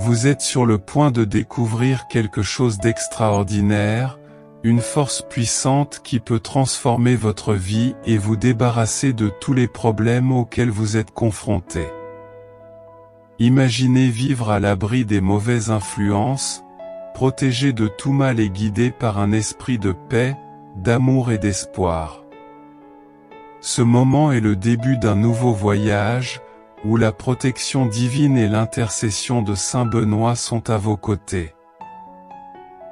Vous êtes sur le point de découvrir quelque chose d'extraordinaire, une force puissante qui peut transformer votre vie et vous débarrasser de tous les problèmes auxquels vous êtes confrontés. Imaginez vivre à l'abri des mauvaises influences, protégé de tout mal et guidé par un esprit de paix, d'amour et d'espoir. Ce moment est le début d'un nouveau voyage, où la protection divine et l'intercession de Saint Benoît sont à vos côtés.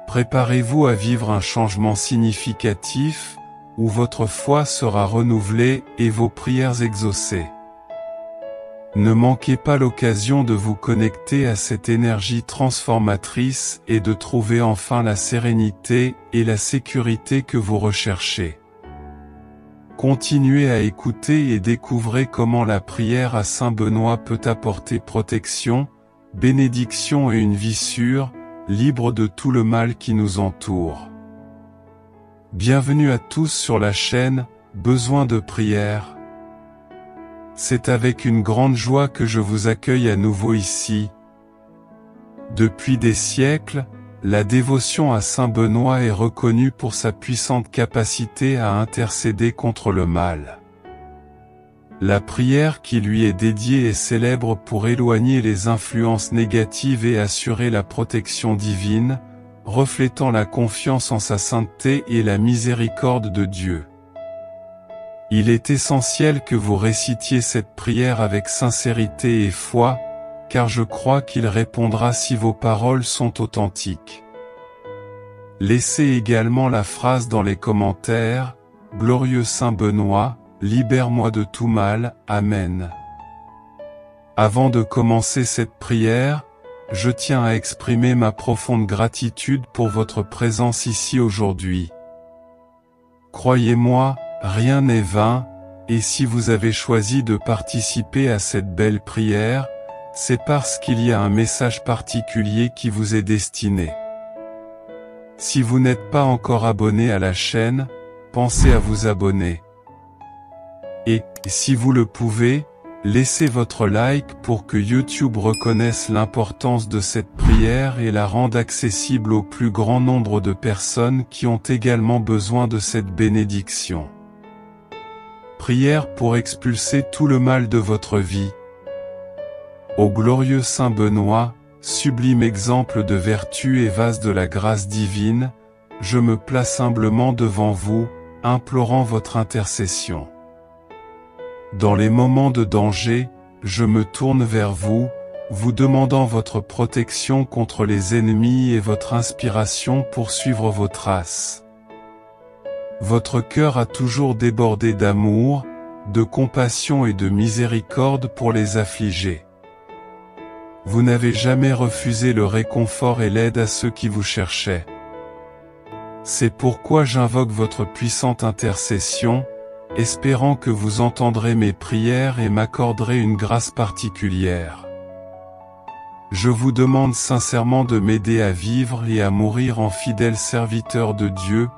Préparez-vous à vivre un changement significatif, où votre foi sera renouvelée et vos prières exaucées. Ne manquez pas l'occasion de vous connecter à cette énergie transformatrice et de trouver enfin la sérénité et la sécurité que vous recherchez. Continuez à écouter et découvrez comment la prière à Saint Benoît peut apporter protection, bénédiction et une vie sûre, libre de tout le mal qui nous entoure. Bienvenue à tous sur la chaîne Besoin de prière. C'est avec une grande joie que je vous accueille à nouveau ici. Depuis des siècles, la dévotion à Saint Benoît est reconnue pour sa puissante capacité à intercéder contre le mal. La prière qui lui est dédiée est célèbre pour éloigner les influences négatives et assurer la protection divine, reflétant la confiance en sa sainteté et la miséricorde de Dieu. Il est essentiel que vous récitiez cette prière avec sincérité et foi, car je crois qu'il répondra si vos paroles sont authentiques. Laissez également la phrase dans les commentaires, « Glorieux Saint Benoît, libère-moi de tout mal, Amen ». Avant de commencer cette prière, je tiens à exprimer ma profonde gratitude pour votre présence ici aujourd'hui. Croyez-moi, rien n'est vain, et si vous avez choisi de participer à cette belle prière, c'est parce qu'il y a un message particulier qui vous est destiné. Si vous n'êtes pas encore abonné à la chaîne, pensez à vous abonner. Et, si vous le pouvez, laissez votre like pour que YouTube reconnaisse l'importance de cette prière et la rende accessible au plus grand nombre de personnes qui ont également besoin de cette bénédiction. Prière pour expulser tout le mal de votre vie. Ô glorieux Saint Benoît, sublime exemple de vertu et vase de la grâce divine, je me place humblement devant vous, implorant votre intercession. Dans les moments de danger, je me tourne vers vous, vous demandant votre protection contre les ennemis et votre inspiration pour suivre vos traces. Votre cœur a toujours débordé d'amour, de compassion et de miséricorde pour les affligés. Vous n'avez jamais refusé le réconfort et l'aide à ceux qui vous cherchaient. C'est pourquoi j'invoque votre puissante intercession, espérant que vous entendrez mes prières et m'accorderez une grâce particulière. Je vous demande sincèrement de m'aider à vivre et à mourir en fidèle serviteur de Dieu,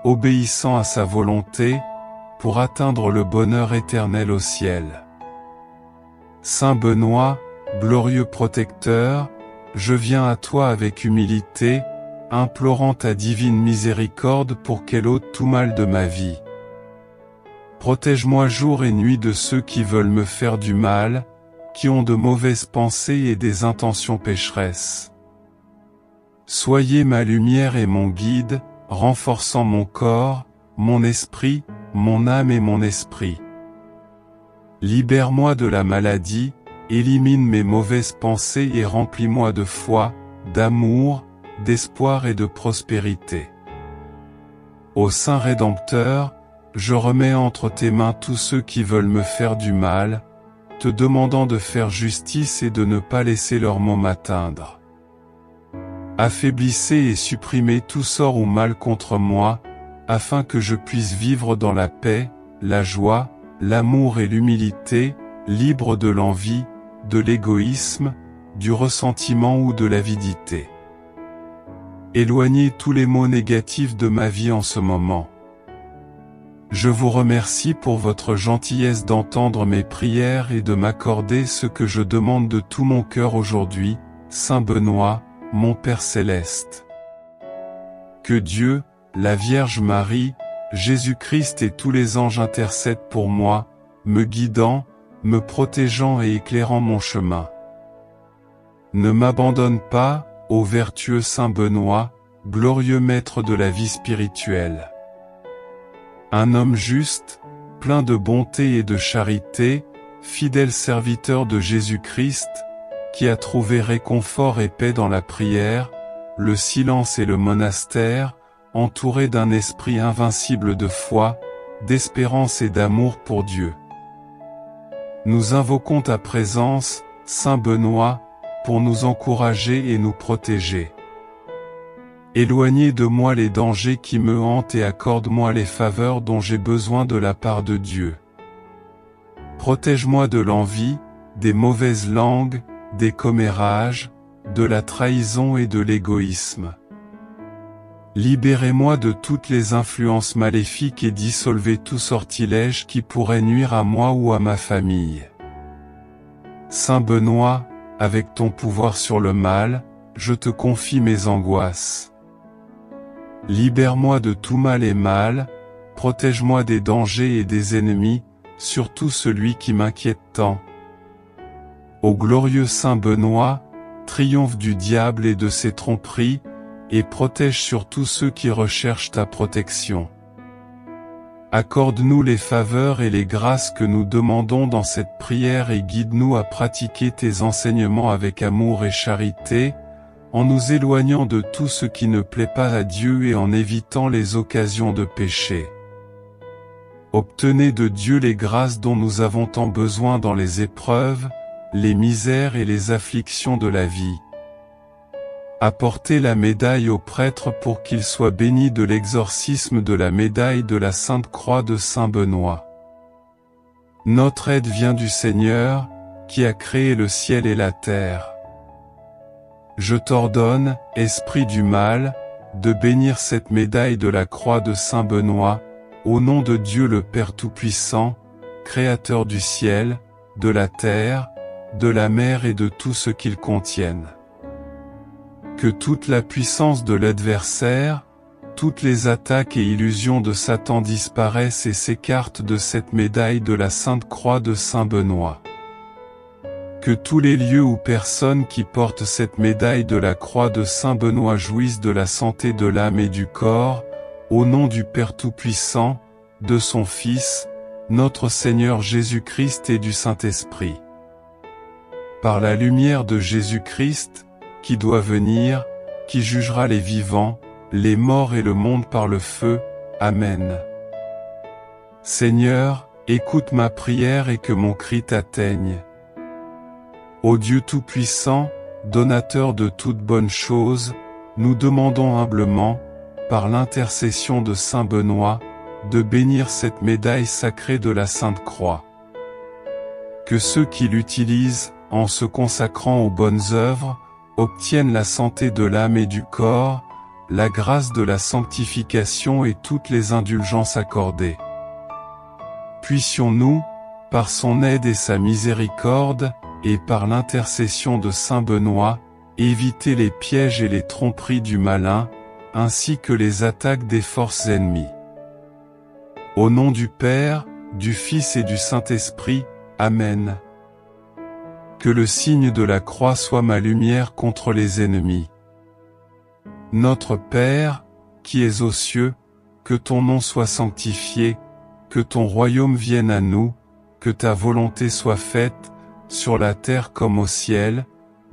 obéissant à sa volonté, pour atteindre le bonheur éternel au ciel. Saint Benoît, glorieux protecteur, je viens à toi avec humilité, implorant ta divine miséricorde pour qu'elle ôte tout mal de ma vie. Protège-moi jour et nuit de ceux qui veulent me faire du mal, qui ont de mauvaises pensées et des intentions pécheresses. Soyez ma lumière et mon guide, renforçant mon corps, mon esprit, mon âme et mon esprit. Libère-moi de la maladie, élimine mes mauvaises pensées et remplis-moi de foi, d'amour, d'espoir et de prospérité. Ô Saint Rédempteur, je remets entre tes mains tous ceux qui veulent me faire du mal, te demandant de faire justice et de ne pas laisser leurs maux m'atteindre. Affaiblissez et supprimez tout sort ou mal contre moi, afin que je puisse vivre dans la paix, la joie, l'amour et l'humilité, libre de l'envie, de l'égoïsme, du ressentiment ou de l'avidité. Éloignez tous les maux négatifs de ma vie en ce moment. Je vous remercie pour votre gentillesse d'entendre mes prières et de m'accorder ce que je demande de tout mon cœur aujourd'hui, Saint Benoît, mon Père céleste. Que Dieu, la Vierge Marie, Jésus-Christ et tous les anges intercèdent pour moi, me guidant, me protégeant et éclairant mon chemin. Ne m'abandonne pas, ô vertueux Saint Benoît, glorieux maître de la vie spirituelle. Un homme juste, plein de bonté et de charité, fidèle serviteur de Jésus-Christ, qui a trouvé réconfort et paix dans la prière, le silence et le monastère, entouré d'un esprit invincible de foi, d'espérance et d'amour pour Dieu. Nous invoquons ta présence, Saint Benoît, pour nous encourager et nous protéger. Éloignez de moi les dangers qui me hantent et accorde-moi les faveurs dont j'ai besoin de la part de Dieu. Protège-moi de l'envie, des mauvaises langues, des commérages, de la trahison et de l'égoïsme. Libérez-moi de toutes les influences maléfiques et dissolvez tout sortilège qui pourrait nuire à moi ou à ma famille. Saint Benoît, avec ton pouvoir sur le mal, je te confie mes angoisses. Libère-moi de tout mal et mal, protège-moi des dangers et des ennemis, surtout celui qui m'inquiète tant. Ô glorieux Saint Benoît, triomphe du diable et de ses tromperies, et protège surtout ceux qui recherchent ta protection. Accorde-nous les faveurs et les grâces que nous demandons dans cette prière et guide-nous à pratiquer tes enseignements avec amour et charité, en nous éloignant de tout ce qui ne plaît pas à Dieu et en évitant les occasions de péché. Obtenez de Dieu les grâces dont nous avons tant besoin dans les épreuves, les misères et les afflictions de la vie. Apportez la médaille au prêtre pour qu'il soit béni de l'exorcisme de la médaille de la Sainte Croix de Saint Benoît. Notre aide vient du Seigneur, qui a créé le ciel et la terre. Je t'ordonne, esprit du mal, de bénir cette médaille de la croix de Saint Benoît, au nom de Dieu le Père Tout-Puissant, Créateur du ciel, de la terre, de la mer et de tout ce qu'ils contiennent. Que toute la puissance de l'adversaire, toutes les attaques et illusions de Satan disparaissent et s'écartent de cette médaille de la Sainte Croix de Saint Benoît. Que tous les lieux ou personnes qui portent cette médaille de la Croix de Saint Benoît jouissent de la santé de l'âme et du corps, au nom du Père Tout-Puissant, de son Fils, notre Seigneur Jésus-Christ et du Saint-Esprit. Par la lumière de Jésus-Christ, qui doit venir, qui jugera les vivants, les morts et le monde par le feu. Amen. Seigneur, écoute ma prière et que mon cri t'atteigne. Ô Dieu Tout-Puissant, donateur de toutes bonnes choses, nous demandons humblement, par l'intercession de Saint Benoît, de bénir cette médaille sacrée de la Sainte Croix. Que ceux qui l'utilisent, en se consacrant aux bonnes œuvres, obtiennent la santé de l'âme et du corps, la grâce de la sanctification et toutes les indulgences accordées. Puissions-nous, par son aide et sa miséricorde, et par l'intercession de Saint Benoît, éviter les pièges et les tromperies du malin, ainsi que les attaques des forces ennemies. Au nom du Père, du Fils et du Saint-Esprit, Amen. Que le signe de la croix soit ma lumière contre les ennemis. Notre Père, qui es aux cieux, que ton nom soit sanctifié, que ton royaume vienne à nous, que ta volonté soit faite, sur la terre comme au ciel.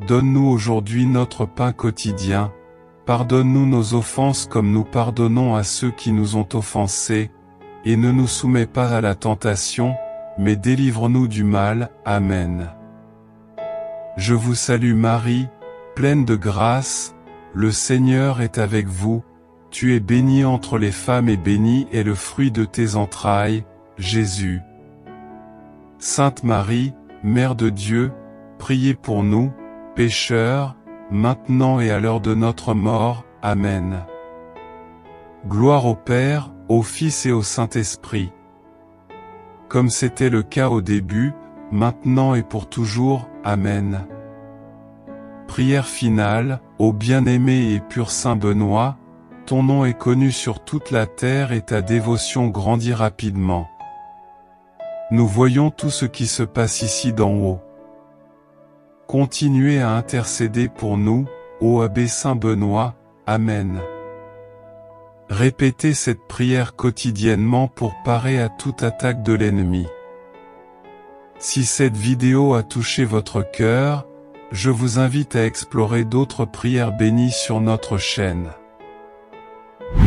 Donne-nous aujourd'hui notre pain quotidien, pardonne-nous nos offenses comme nous pardonnons à ceux qui nous ont offensés, et ne nous soumets pas à la tentation, mais délivre-nous du mal. Amen. Je vous salue Marie, pleine de grâce, le Seigneur est avec vous, tu es bénie entre les femmes et béni est le fruit de tes entrailles, Jésus. Sainte Marie, Mère de Dieu, priez pour nous, pécheurs, maintenant et à l'heure de notre mort. Amen. Gloire au Père, au Fils et au Saint-Esprit. Comme c'était le cas au début, maintenant et pour toujours. Amen. Prière finale, ô bien-aimé et pur Saint Benoît, ton nom est connu sur toute la terre et ta dévotion grandit rapidement. Nous voyons tout ce qui se passe ici d'en haut. Continuez à intercéder pour nous, ô abbé Saint Benoît, Amen. Répétez cette prière quotidiennement pour parer à toute attaque de l'ennemi. Si cette vidéo a touché votre cœur, je vous invite à explorer d'autres prières bénies sur notre chaîne.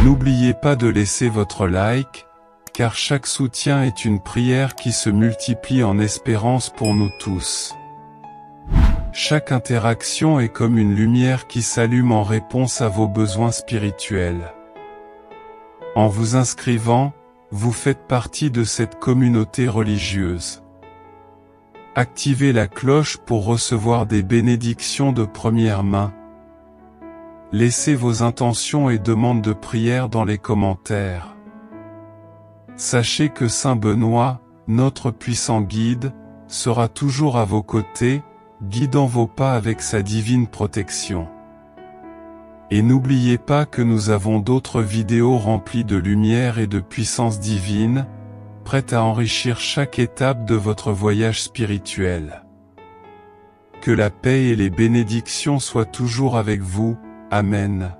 N'oubliez pas de laisser votre like, car chaque soutien est une prière qui se multiplie en espérance pour nous tous. Chaque interaction est comme une lumière qui s'allume en réponse à vos besoins spirituels. En vous inscrivant, vous faites partie de cette communauté religieuse. Activez la cloche pour recevoir des bénédictions de première main. Laissez vos intentions et demandes de prière dans les commentaires. Sachez que Saint Benoît, notre puissant guide, sera toujours à vos côtés, guidant vos pas avec sa divine protection. Et n'oubliez pas que nous avons d'autres vidéos remplies de lumière et de puissance divine, prêtes à enrichir chaque étape de votre voyage spirituel. Que la paix et les bénédictions soient toujours avec vous. Amen.